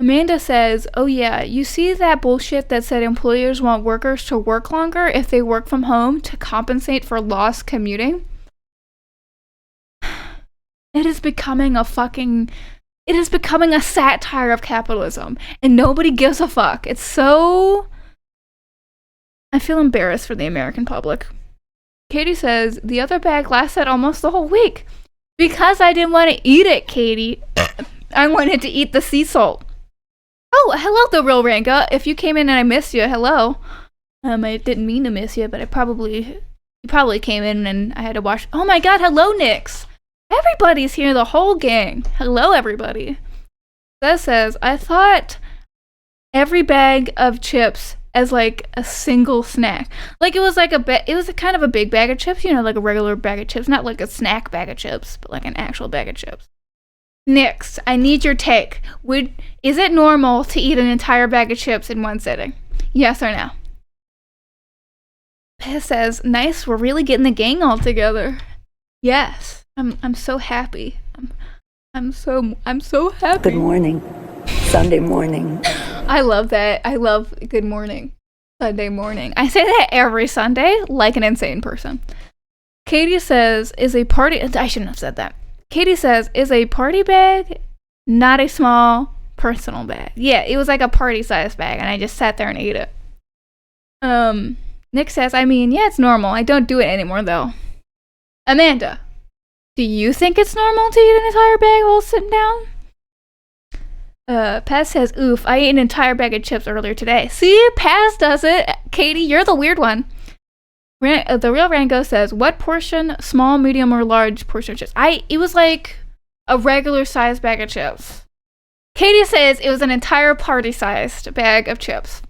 Amanda says, oh yeah, you see that bullshit that said employers want workers to work longer if they work from home to compensate for lost commuting? It is becoming a satire of capitalism, and nobody gives a fuck. It's so... I feel embarrassed for the American public. Katie says, the other bag lasted almost the whole week. Because I didn't want to eat it, Katie. I wanted to eat the sea salt. Oh, hello, The Real Ranga. If you came in and I missed you, hello. I didn't mean to miss you, but you probably came in and I had to watch. Oh my god, hello, Nix. Everybody's here, the whole gang. Hello, everybody. That says, I thought every bag of chips as like a single snack. Like it was like it was a kind of a big bag of chips, you know, like a regular bag of chips, not like a snack bag of chips, but like an actual bag of chips. Nix, I need your take. Is it normal to eat an entire bag of chips in one sitting? Yes or no? Pez says, nice, we're really getting the gang all together. Yes. I'm so happy. I'm so happy. Good morning. Sunday morning. I love that. I love good morning. Sunday morning. I say that every Sunday like an insane person. Katie says, I shouldn't have said that. Katie says, is a party bag not a small personal bag? Yeah, it was like a party size bag and I just sat there and ate it. Nick says, I mean, yeah, it's normal. I don't do it anymore though. Amanda, do you think it's normal to eat an entire bag while sitting down? Paz says, oof, I ate an entire bag of chips earlier today. See, Paz does it. Katie, you're the weird one. The Real Rango says, what portion, small, medium, or large portion of chips? It was like a regular sized bag of chips. Katie says it was an entire party-sized bag of chips.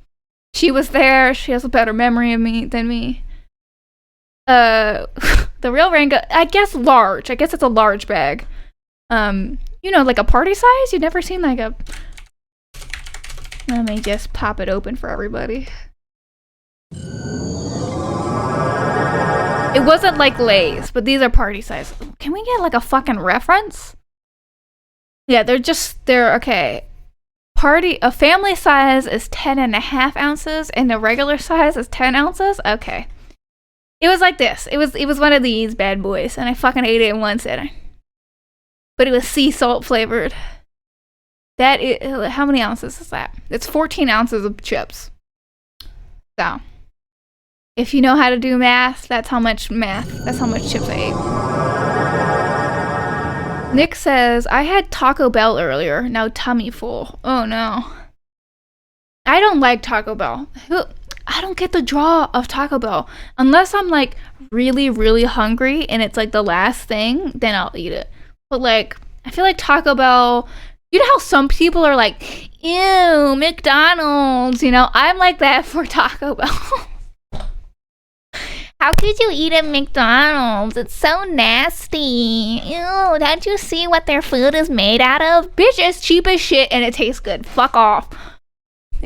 She was there. She has a better memory of me than me. The Real Rango, I guess large. I guess it's a large bag. You know, like a party size? You've never seen like a... Let me just pop it open for everybody. It wasn't like Lay's, but these are party size. Can we get like a fucking reference? Yeah, they're okay. A family size is 10.5 ounces and the regular size is 10 ounces. Okay. It was like this. It was one of these bad boys, and I fucking ate it in one sitting. But it was sea salt flavored. How many ounces is that? It's 14 ounces of chips. So, if you know how to do math, that's how much chips I ate. Nick says, I had Taco Bell earlier, now tummy full. Oh no. I don't like Taco Bell. I don't get the draw of Taco Bell. Unless I'm like really, really hungry and it's like the last thing, then I'll eat it. But like, I feel like Taco Bell, you know how some people are like, ew, McDonald's, you know? I'm like that for Taco Bell. How could you eat at McDonald's? It's so nasty. Ew, don't you see what their food is made out of? Bitch, it's cheap as shit and it tastes good. Fuck off.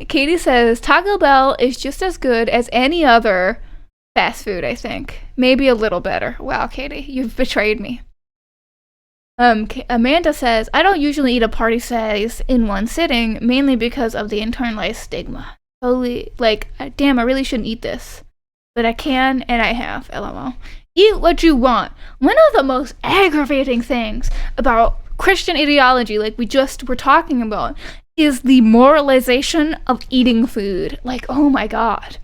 Katie says, Taco Bell is just as good as any other fast food, I think. Maybe a little better. Wow, Katie, you've betrayed me. Amanda says, I don't usually eat a party size in one sitting, mainly because of the internalized stigma. Totally, like, damn, I really shouldn't eat this. But I can, and I have, LOL. Eat what you want. One of the most aggravating things about Christian ideology, like we just were talking about, is the moralization of eating food. Like, oh my god.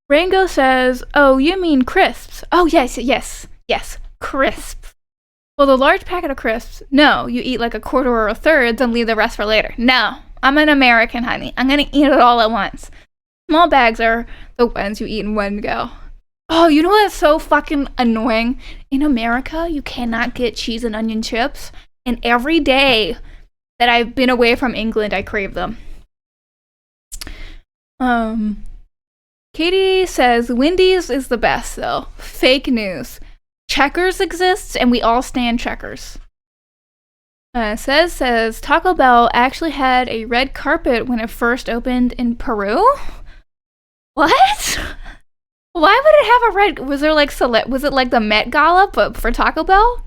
Rango says, oh, you mean crisps? Oh, yes, crisps. Well, the large packet of crisps, no, you eat like a quarter or a third, then leave the rest for later. No, I'm an American, honey. I'm gonna eat it all at once. Small bags are the ones you eat in one go. Oh, you know what's so fucking annoying? In America, you cannot get cheese and onion chips, and every day that I've been away from England, I crave them. Katie says, Wendy's is the best, though. Fake news. Checkers exists, and we all stand Checkers. Says, Taco Bell actually had a red carpet when it first opened in Peru? What? Why would it have a red... Was it like the Met Gala, but for Taco Bell?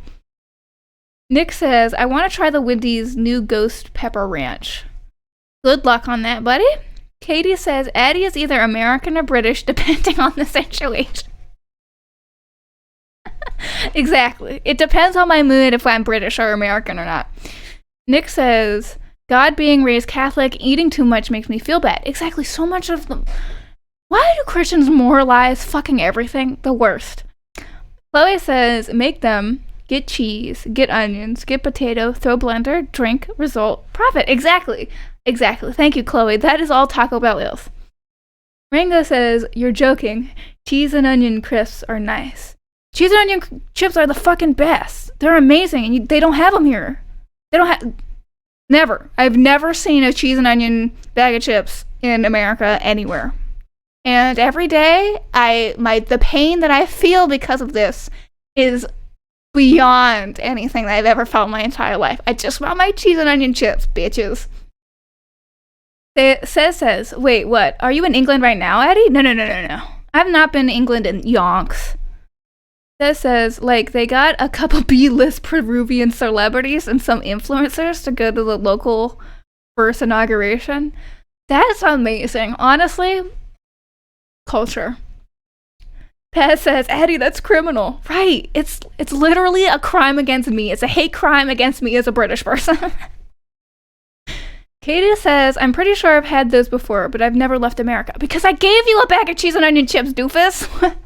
Nick says, I want to try the Wendy's new Ghost Pepper Ranch. Good luck on that, buddy. Katie says, Addie is either American or British, depending on the situation. Exactly. It depends on my mood if I'm British or American or not. Nick says, God being raised Catholic, eating too much makes me feel bad. Exactly. So much of them. Why do Christians moralize fucking everything? The worst. Chloe says, make them... Get cheese, get onions, get potato, throw blender, drink, result, profit. Exactly. Thank you, Chloe. That is all Taco Bell is. Rango says, you're joking. Cheese and onion crisps are nice. Cheese and onion chips are the fucking best. They're amazing, and they don't have them here. Never. I've never seen a cheese and onion bag of chips in America anywhere. And every day, the pain that I feel because of this is beyond anything that I've ever felt in my entire life. I just want my cheese and onion chips, bitches. Says, wait, what? Are you in England right now, Eddie? No. I've not been to England in yonks. Says, like, they got a couple B-list Peruvian celebrities and some influencers to go to the local first inauguration. That's amazing. Honestly, culture. Paz says, Addie, that's criminal. Right. It's literally a crime against me. It's a hate crime against me as a British person. Katie says, I'm pretty sure I've had those before, but I've never left America. Because I gave you a bag of cheese and onion chips, doofus.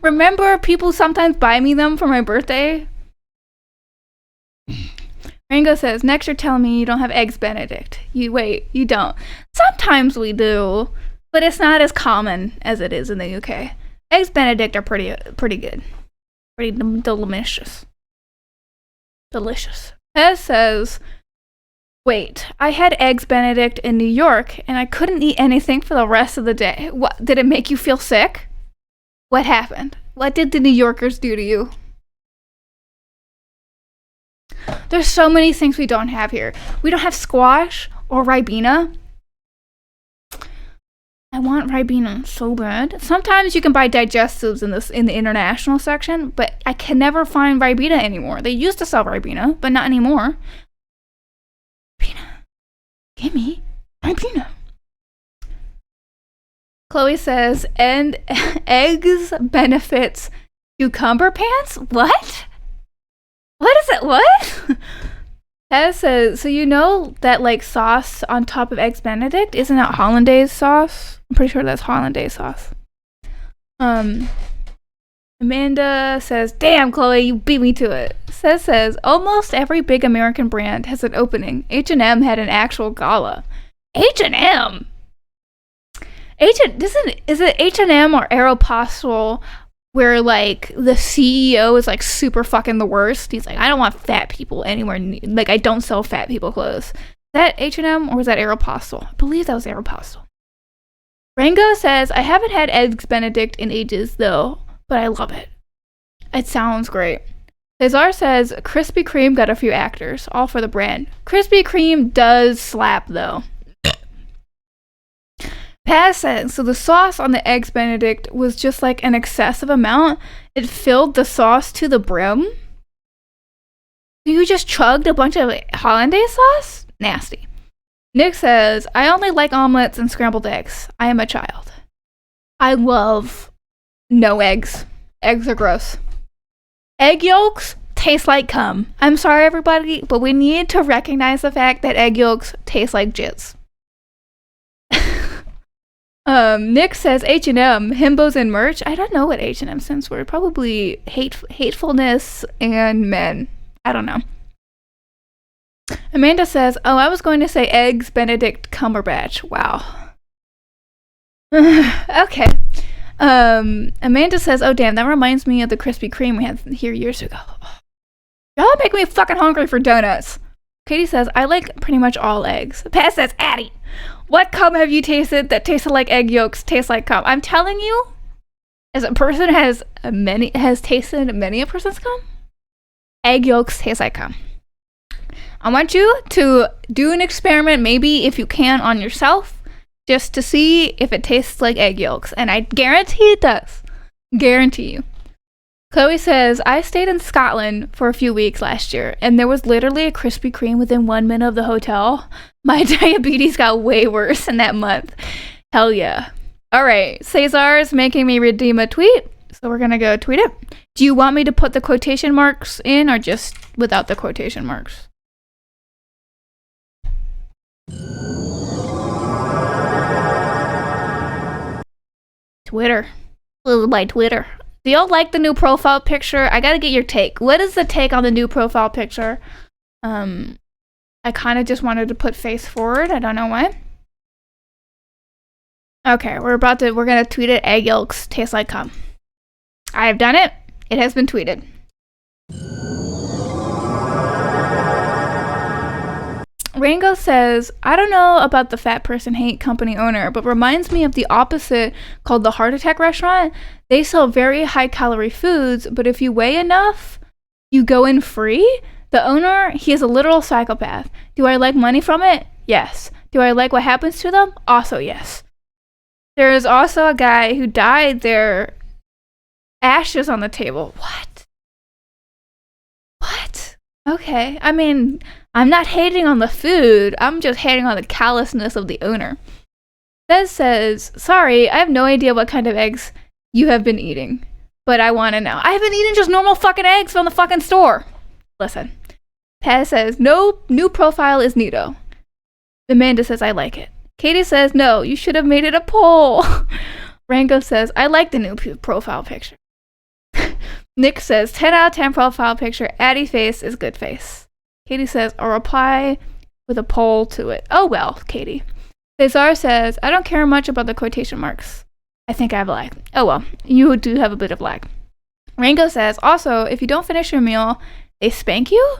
Remember, people sometimes buy me them for my birthday? Rango says, next you're telling me you don't have Eggs Benedict. You don't. Sometimes we do, but it's not as common as it is in the UK. Eggs Benedict are pretty good. Pretty delicious. Pez says, wait, I had Eggs Benedict in New York and I couldn't eat anything for the rest of the day. What, did it make you feel sick? What happened? What did the New Yorkers do to you? There's so many things we don't have here. We don't have squash or Ribena. I want Ribena so bad. Sometimes you can buy digestives in the international section, but I can never find Ribena anymore. They used to sell Ribena, but not anymore. Ribena. Gimme Ribena. Chloe says, and eggs benefits cucumber pants? What? What is it? What? Taz says, so you know that like sauce on top of Eggs Benedict? Isn't that hollandaise sauce? I'm pretty sure that's hollandaise sauce. Amanda says, damn, Chloe, you beat me to it. Says, almost every big American brand has an opening. H&M had an actual gala. H&M? Is it H&M or Aeropostale where like the CEO is like super fucking the worst? He's like, I don't want fat people anywhere like I don't sell fat people clothes. Is that H&M or was that Aeropostale? I believe that was Aeropostale. Rango says, I haven't had Eggs Benedict in ages though, but I love it. It sounds great. Cesar says, Krispy Kreme got a few actors, all for the brand. Krispy Kreme does slap though. Paz says, so the sauce on the Eggs Benedict was just like an excessive amount. It filled the sauce to the brim. You just chugged a bunch of hollandaise sauce? Nasty. Nick says, I only like omelets and scrambled eggs. I am a child. I love no eggs. Eggs are gross. Egg yolks taste like cum. I'm sorry, everybody, but we need to recognize the fact that egg yolks taste like jizz. Nick says H&M, himbos and merch. I don't know what H&M stands for. Probably hatefulness and men. I don't know. Amanda says, oh, I was going to say Eggs Benedict Cumberbatch. Wow. Okay. Amanda says, oh damn, that reminds me of the Krispy Kreme we had here years ago. Y'all make me fucking hungry for donuts. Katie says, I like pretty much all eggs. Pat says, Addie, what cum have you tasted that tasted like egg yolks taste like cum? I'm telling you, as a person has tasted many a person's cum, egg yolks taste like cum. I want you to do an experiment, maybe if you can, on yourself, just to see if it tastes like egg yolks. And I guarantee it does. Guarantee you. Chloe says, I stayed in Scotland for a few weeks last year, and there was literally a Krispy Kreme within 1 minute of the hotel. My diabetes got way worse in that month. Hell yeah. All right, Cesar's making me redeem a tweet, so we're going to go tweet it. Do you want me to put the quotation marks in or just without the quotation marks? Twitter. This is my Twitter. Do y'all like the new profile picture? I gotta get your take. What is the take on the new profile picture? I kind of just wanted to put face forward. I don't know why. Okay, we're gonna tweet it. Egg yolks taste like cum. I have done it. It has been tweeted. Rango says, I don't know about the fat person hate company owner, but reminds me of the opposite called the Heart Attack restaurant. They sell very high calorie foods, but if you weigh enough, you go in free. The owner, he is a literal psychopath. Do I like money from it? Yes. Do I like what happens to them? Also yes. There is also a guy who died there, ashes on the table. What? What? Okay, I mean, I'm not hating on the food. I'm just hating on the callousness of the owner. Says, sorry, I have no idea what kind of eggs you have been eating, but I want to know. I have been eating just normal fucking eggs from the fucking store. Listen. Paz says, no, new profile is neato. Amanda says, I like it. Katie says, no, you should have made it a poll. Rango says, I like the new profile picture. Nick says, 10 out of 10 profile picture. Addie face is good face. Katie says, I'll reply with a poll to it. Oh well, Katie. Cesar says, I don't care much about the quotation marks. I think I have lag. Oh well, you do have a bit of lag. Rango says, also, if you don't finish your meal, they spank you?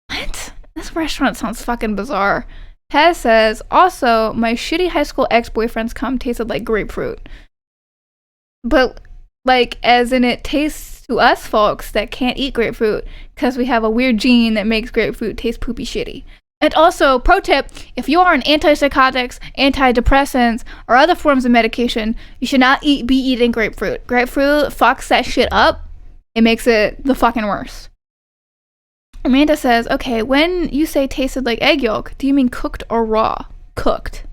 What? This restaurant sounds fucking bizarre. Taz says, also, my shitty high school ex-boyfriend's cum tasted like grapefruit. But, like, as in it tastes to us folks that can't eat grapefruit because we have a weird gene that makes grapefruit taste poopy shitty. And also, pro tip, if you are on antipsychotics, antidepressants, or other forms of medication, you should not be eating grapefruit. Grapefruit fucks that shit up. It makes it the fucking worst. Amanda says, okay, when you say tasted like egg yolk, do you mean cooked or raw? Cooked.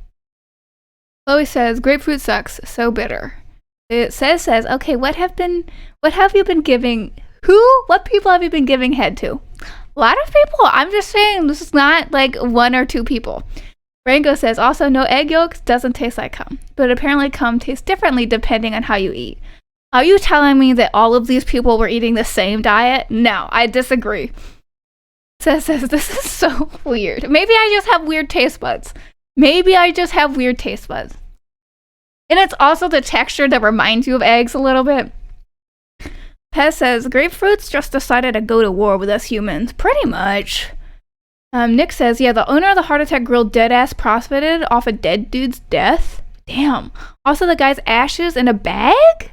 Chloe says, grapefruit sucks, so bitter. It says, okay, what have you been giving, what people have you been giving head to? A lot of people. I'm just saying, this is not like 1 or 2 people. Rango says, also, no egg yolks doesn't taste like cum, but apparently cum tastes differently depending on how you eat. Are you telling me that all of these people were eating the same diet? No, I disagree. Says, this is so weird. Maybe I just have weird taste buds. And it's also the texture that reminds you of eggs a little bit. Pez says, grapefruits just decided to go to war with us humans. Pretty much. Nick says, yeah, the owner of the Heart Attack Grill dead-ass profited off a dead dude's death. Damn. Also, the guy's ashes in a bag?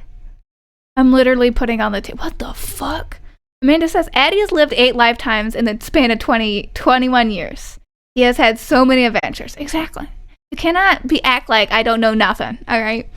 I'm literally putting on the table. What the fuck? Amanda says, Addie has lived 8 lifetimes in the span of 21 years. He has had so many adventures. Exactly. You cannot act like I don't know nothing, all right?